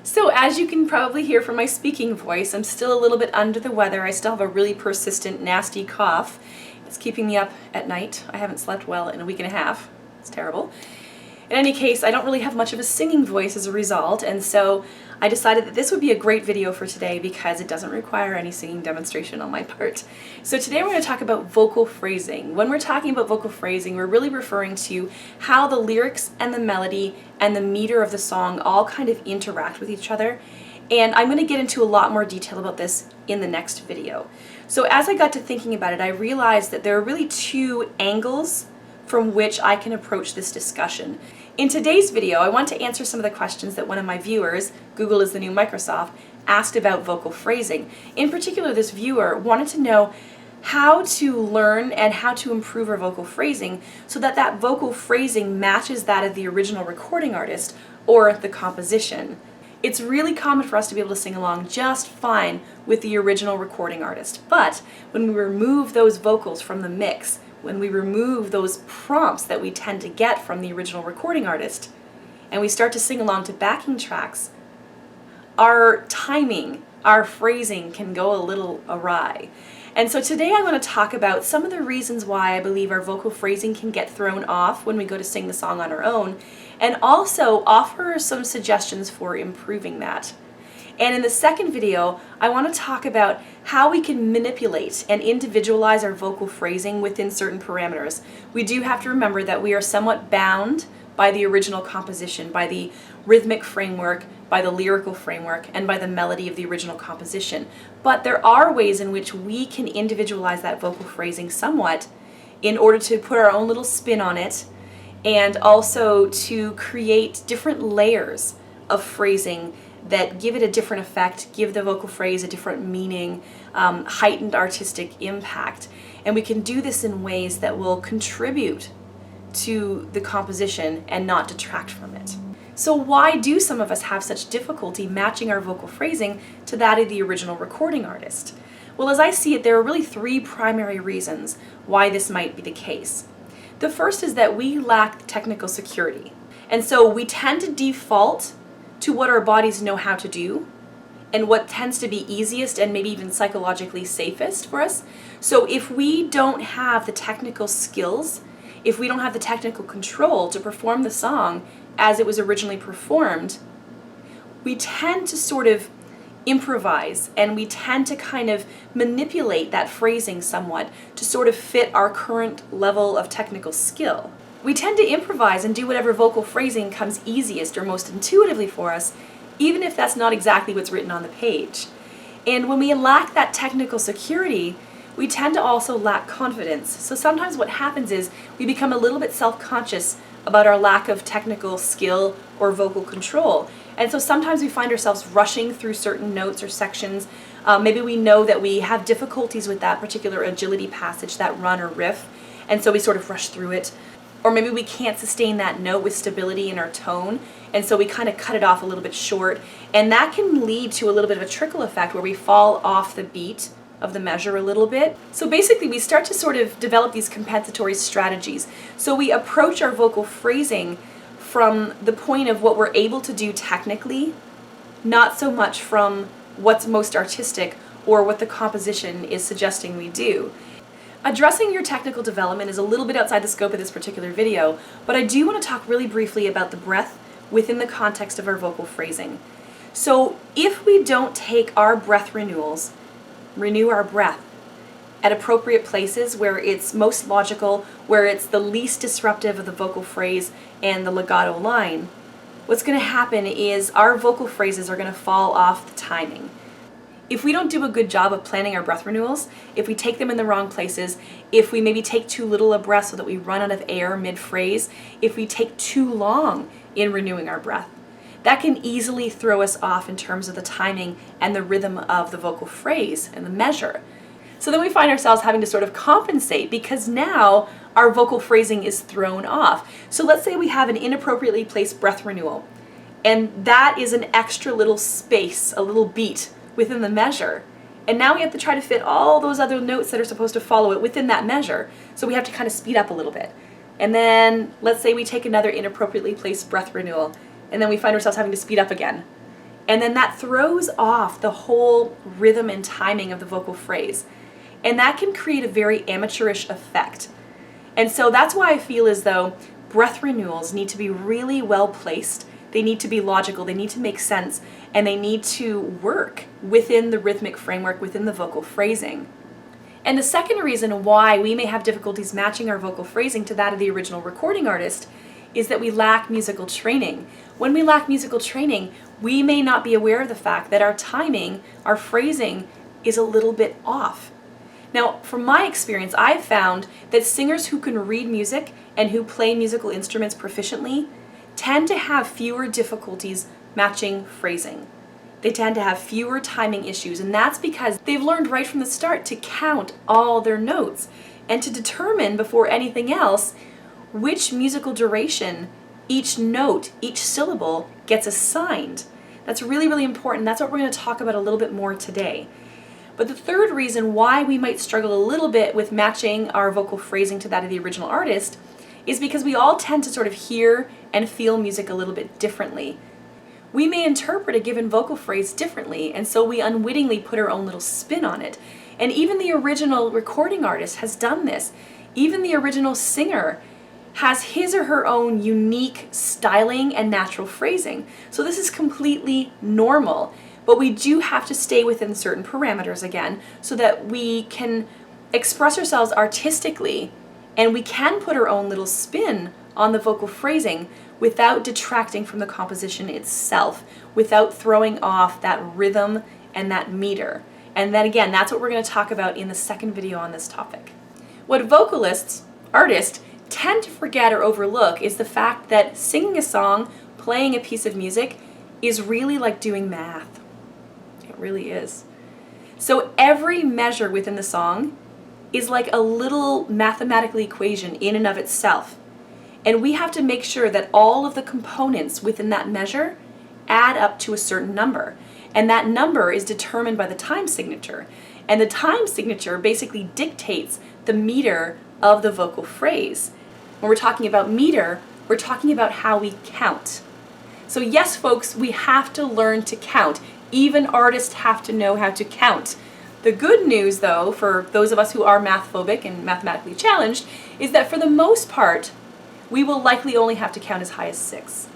So as you can probably hear from my speaking voice, I'm still a little bit under the weather. I still have a really persistent, nasty cough. It's keeping me up at night. I haven't slept well in a week and a half. It's terrible. In any case, I don't really have much of a singing voice as a result, and so I decided that this would be a great video for today because it doesn't require any singing demonstration on my part. So today we're going to talk about vocal phrasing. When we're talking about vocal phrasing, we're really referring to how the lyrics and the melody and the meter of the song all kind of interact with each other. And I'm going to get into a lot more detail about this in the next video. So as I got to thinking about it, I realized that there are really two angles from which I can approach this discussion. In today's video, I want to answer some of the questions that one of my viewers, Google is the new Microsoft, asked about vocal phrasing. In particular, this viewer wanted to know how to learn and how to improve our vocal phrasing so that that vocal phrasing matches that of the original recording artist or the composition. It's really common for us to be able to sing along just fine with the original recording artist, but when we remove those vocals from the mix, when we remove those prompts that we tend to get from the original recording artist, and we start to sing along to backing tracks, our timing, our phrasing can go a little awry. And so today I want to talk about some of the reasons why I believe our vocal phrasing can get thrown off when we go to sing the song on our own, and also offer some suggestions for improving that. And in the second video, I want to talk about how we can manipulate and individualize our vocal phrasing within certain parameters. We do have to remember that we are somewhat bound by the original composition, by the rhythmic framework, by the lyrical framework, and by the melody of the original composition. But there are ways in which we can individualize that vocal phrasing somewhat in order to put our own little spin on it and also to create different layers of phrasing that give it a different effect, give the vocal phrase a different meaning, heightened artistic impact. And we can do this in ways that will contribute to the composition and not detract from it. So why do some of us have such difficulty matching our vocal phrasing to that of the original recording artist? Well, as I see it, there are really three primary reasons why this might be the case. The first is that we lack technical security. And so we tend to default to what our bodies know how to do and what tends to be easiest and maybe even psychologically safest for us. So if we don't have the technical skills, if we don't have the technical control to perform the song as it was originally performed, we tend to sort of improvise and we tend to kind of manipulate that phrasing somewhat to sort of fit our current level of technical skill. We tend to improvise and do whatever vocal phrasing comes easiest or most intuitively for us, even if that's not exactly what's written on the page. And when we lack that technical security, we tend to also lack confidence. So sometimes what happens is we become a little bit self-conscious about our lack of technical skill or vocal control. And so sometimes we find ourselves rushing through certain notes or sections. Maybe we know that we have difficulties with that particular agility passage, that run or riff, and so we sort of rush through it. Or maybe we can't sustain that note with stability in our tone, and so we kind of cut it off a little bit short. And that can lead to a little bit of a trickle effect where we fall off the beat of the measure a little bit. So basically we start to sort of develop these compensatory strategies. So we approach our vocal phrasing from the point of what we're able to do technically, not so much from what's most artistic or what the composition is suggesting we do. Addressing your technical development is a little bit outside the scope of this particular video, but I do want to talk really briefly about the breath within the context of our vocal phrasing. So if we don't take our breath renewals, renew our breath at appropriate places where it's most logical, where it's the least disruptive of the vocal phrase and the legato line, what's going to happen is our vocal phrases are going to fall off the timing. If we don't do a good job of planning our breath renewals, if we take them in the wrong places, if we maybe take too little a breath so that we run out of air mid-phrase, if we take too long in renewing our breath, that can easily throw us off in terms of the timing and the rhythm of the vocal phrase and the measure. So then we find ourselves having to sort of compensate because now our vocal phrasing is thrown off. So let's say we have an inappropriately placed breath renewal, and that is an extra little space, a little beat within the measure. And now we have to try to fit all those other notes that are supposed to follow it within that measure. So we have to kind of speed up a little bit. And then let's say we take another inappropriately placed breath renewal, and then we find ourselves having to speed up again. And then that throws off the whole rhythm and timing of the vocal phrase. And that can create a very amateurish effect. And so that's why I feel as though breath renewals need to be really well placed. They need to be logical, they need to make sense, and they need to work within the rhythmic framework, within the vocal phrasing. And the second reason why we may have difficulties matching our vocal phrasing to that of the original recording artist is that we lack musical training. When we lack musical training, we may not be aware of the fact that our timing, our phrasing, is a little bit off. Now, from my experience, I've found that singers who can read music and who play musical instruments proficiently tend to have fewer difficulties matching phrasing. They tend to have fewer timing issues, and that's because they've learned right from the start to count all their notes and to determine before anything else which musical duration each note, each syllable gets assigned. That's really, really important. That's what we're going to talk about a little bit more today. But the third reason why we might struggle a little bit with matching our vocal phrasing to that of the original artist is because we all tend to sort of hear and feel music a little bit differently. We may interpret a given vocal phrase differently, and so we unwittingly put our own little spin on it. And even the original recording artist has done this. Even the original singer has his or her own unique styling and natural phrasing. So this is completely normal, but we do have to stay within certain parameters again so that we can express ourselves artistically and we can put our own little spin on the vocal phrasing without detracting from the composition itself, without throwing off that rhythm and that meter. And then again, that's what we're going to talk about in the second video on this topic. What vocalists, artists, tend to forget or overlook is the fact that singing a song, playing a piece of music, is really like doing math. It really is. So every measure within the song is like a little mathematical equation in and of itself. And we have to make sure that all of the components within that measure add up to a certain number. And that number is determined by the time signature. And the time signature basically dictates the meter of the vocal phrase. When we're talking about meter, we're talking about how we count. So yes, folks, we have to learn to count. Even artists have to know how to count. The good news, though, for those of us who are math phobic and mathematically challenged, is that for the most part, we will likely only have to count as high as 6.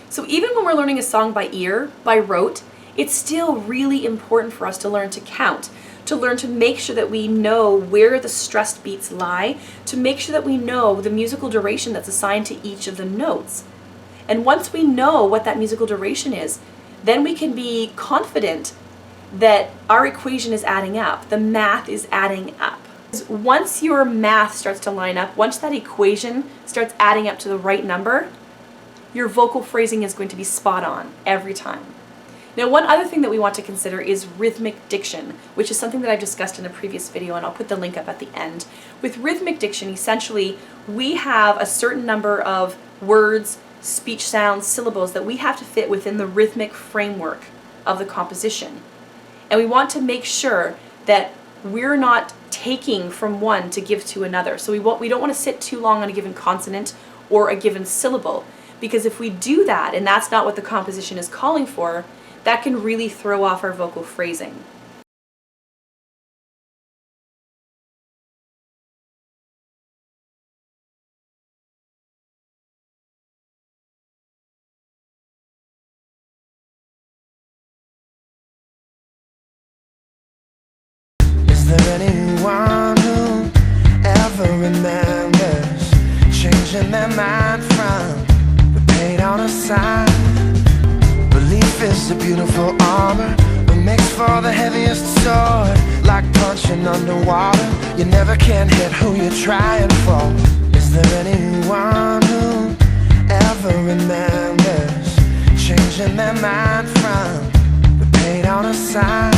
So even when we're learning a song by ear, by rote, it's still really important for us to learn to count, to learn to make sure that we know where the stressed beats lie, to make sure that we know the musical duration that's assigned to each of the notes. And once we know what that musical duration is, then we can be confident that our equation is adding up, the math is adding up. Once your math starts to line up, once that equation starts adding up to the right number, your vocal phrasing is going to be spot on every time. Now, one other thing that we want to consider is rhythmic diction, which is something that I've discussed in a previous video, and I'll put the link up at the end. With rhythmic diction, essentially, we have a certain number of words, speech sounds, syllables that we have to fit within the rhythmic framework of the composition. And we want to make sure that we're not taking from one to give to another. So we don't want to sit too long on a given consonant or a given syllable, because if we do that and that's not what the composition is calling for, that can really throw off our vocal phrasing. Is there anyone who ever remembers changing their mind from the paint on a sign? Belief is a beautiful armor, but makes for the heaviest sword. Like punching underwater, you never can hit who you're trying for. Is there anyone who ever remembers changing their mind from the paint on a sign?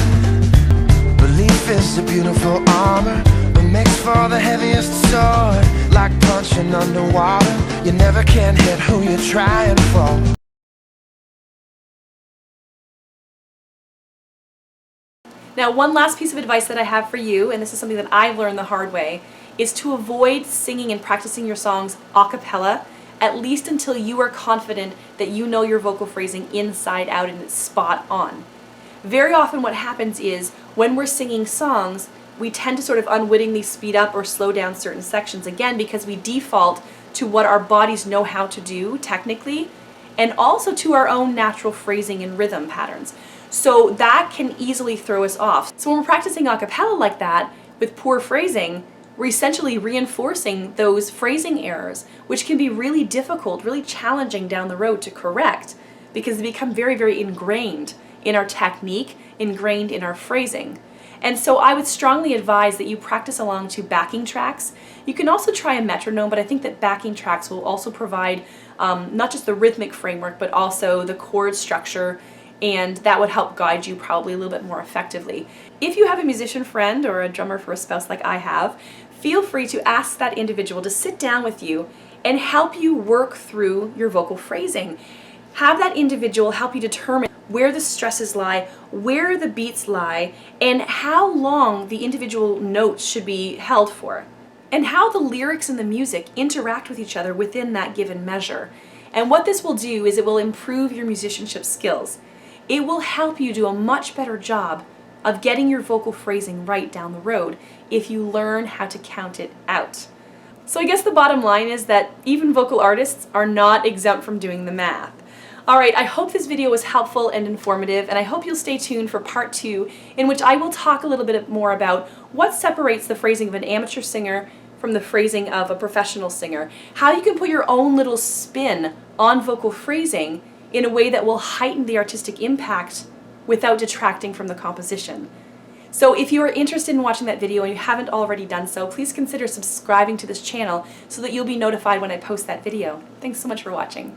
Belief is a beautiful armor, but makes for the heaviest sword. Like punching underwater, you never can hit who you're trying for. Now, one last piece of advice that I have for you, and this is something that I've learned the hard way, is to avoid singing and practicing your songs a cappella at least until you are confident that you know your vocal phrasing inside out and it's spot on. Very often what happens is when we're singing songs, we tend to sort of unwittingly speed up or slow down certain sections, again because we default to what our bodies know how to do technically, and also to our own natural phrasing and rhythm patterns. So that can easily throw us off. So when we're practicing a cappella like that, with poor phrasing, we're essentially reinforcing those phrasing errors, which can be really difficult, really challenging down the road to correct, because they become very, very ingrained in our technique, ingrained in our phrasing. And so I would strongly advise that you practice along to backing tracks. You can also try a metronome, but I think that backing tracks will also provide not just the rhythmic framework, but also the chord structure, and that would help guide you probably a little bit more effectively. If you have a musician friend or a drummer for a spouse like I have, feel free to ask that individual to sit down with you and help you work through your vocal phrasing. Have that individual help you determine where the stresses lie, where the beats lie, and how long the individual notes should be held for, and how the lyrics and the music interact with each other within that given measure. And what this will do is it will improve your musicianship skills. It will help you do a much better job of getting your vocal phrasing right down the road if you learn how to count it out. So I guess the bottom line is that even vocal artists are not exempt from doing the math. Alright, I hope this video was helpful and informative, and I hope you'll stay tuned for part 2, in which I will talk a little bit more about what separates the phrasing of an amateur singer from the phrasing of a professional singer, how you can put your own little spin on vocal phrasing in a way that will heighten the artistic impact without detracting from the composition. So if you are interested in watching that video and you haven't already done so, please consider subscribing to this channel so that you'll be notified when I post that video. Thanks so much for watching.